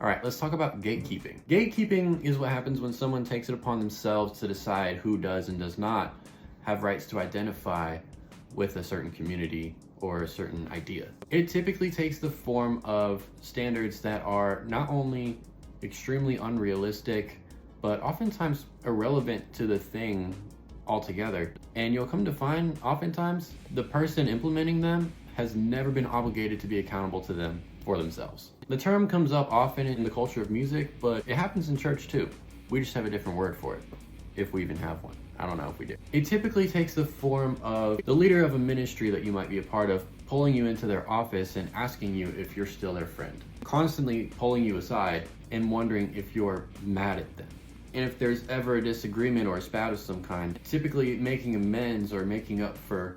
All right, let's talk about gatekeeping. Gatekeeping is what happens when someone takes it upon themselves to decide who does and does not have rights to identify with a certain community or a certain idea. It typically takes the form of standards that are not only extremely unrealistic, but oftentimes irrelevant to the thing altogether. And you'll come to find, oftentimes, the person implementing them has never been obligated to be accountable to them for themselves. The term comes up often in the culture of music, but it happens in church too. We just have a different word for it, if we even have one. I don't know if we do. It typically takes the form of the leader of a ministry that you might be a part of pulling you into their office and asking you if you're still their friend. Constantly pulling you aside and wondering if you're mad at them. And if there's ever a disagreement or a spat of some kind, typically making amends or making up for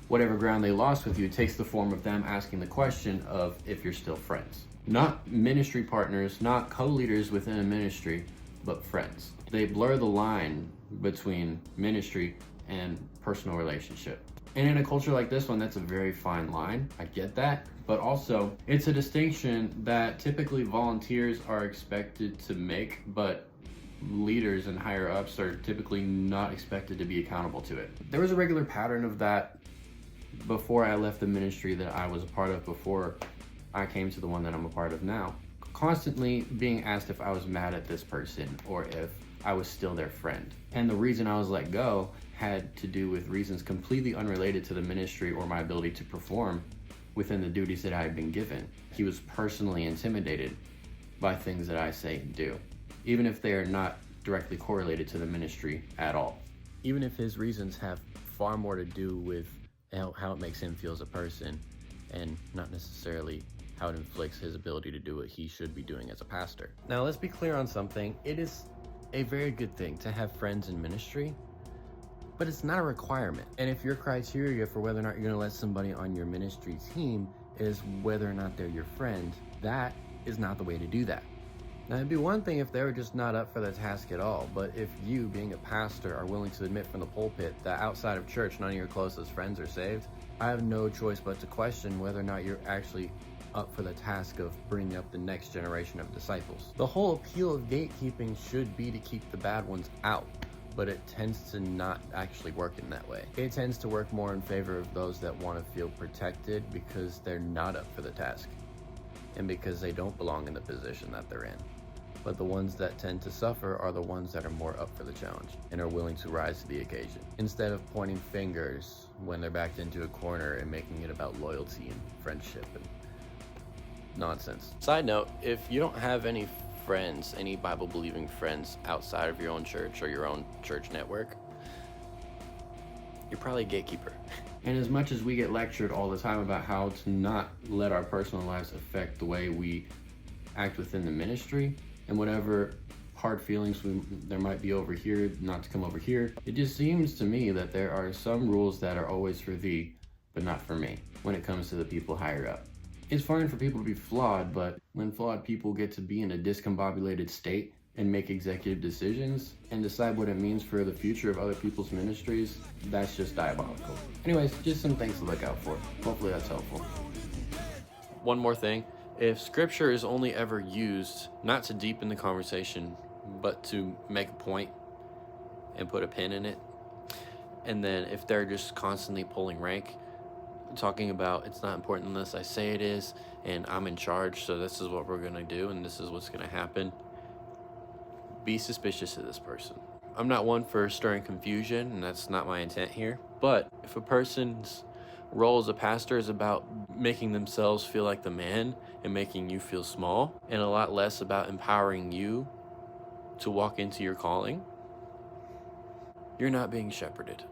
whatever ground they lost with you takes the form of them asking the question of if you're still friends. Not ministry partners, not co-leaders within a ministry, but friends. They blur the line between ministry and personal relationship. And in a culture like this one, that's a very fine line. I get that. But also, it's a distinction that typically volunteers are expected to make, but leaders and higher ups are typically not expected to be accountable to it. There was a regular pattern of that before I left the ministry that I was a part of before I came to the one that I'm a part of now. Constantly being asked if I was mad at this person or if I was still their friend. And the reason I was let go had to do with reasons completely unrelated to the ministry or my ability to perform within the duties that I had been given. He was personally intimidated by things that I say and do, even if they are not directly correlated to the ministry at all. Even if his reasons have far more to do with how it makes him feel as a person and not necessarily how it inflicts his ability to do what he should be doing as a pastor. Now, let's be clear on something. It is a very good thing to have friends in ministry, but it's not a requirement. And if your criteria for whether or not you're going to let somebody on your ministry team is whether or not they're your friend, that is not the way to do that. Now, it'd be one thing if they were just not up for the task at all, but if you, being a pastor, are willing to admit from the pulpit that outside of church, none of your closest friends are saved, I have no choice but to question whether or not you're actually up for the task of bringing up the next generation of disciples. The whole appeal of gatekeeping should be to keep the bad ones out, but it tends to not actually work in that way. It tends to work more in favor of those that want to feel protected because they're not up for the task and because they don't belong in the position that they're in. But the ones that tend to suffer are the ones that are more up for the challenge and are willing to rise to the occasion, instead of pointing fingers when they're backed into a corner and making it about loyalty and friendship and nonsense. Side note, if you don't have any friends, any Bible-believing friends outside of your own church or your own church network, you're probably a gatekeeper. And as much as we get lectured all the time about how to not let our personal lives affect the way we act within the ministry, and whatever hard feelings there might be over here, not to come over here, it just seems to me that there are some rules that are always for thee, but not for me, when it comes to the people higher up. It's fine for people to be flawed, but when flawed people get to be in a discombobulated state and make executive decisions and decide what it means for the future of other people's ministries, that's just diabolical. Anyways, just some things to look out for. Hopefully that's helpful. One more thing. If scripture is only ever used not to deepen the conversation, but to make a point and put a pin in it, and then if they're just constantly pulling rank, talking about it's not important unless I say it is, and I'm in charge, so this is what we're going to do, and this is what's going to happen, be suspicious of this person. I'm not one for stirring confusion, and that's not my intent here, but if a person's role as a pastor is about making themselves feel like the man and making you feel small, and a lot less about empowering you to walk into your calling, you're not being shepherded.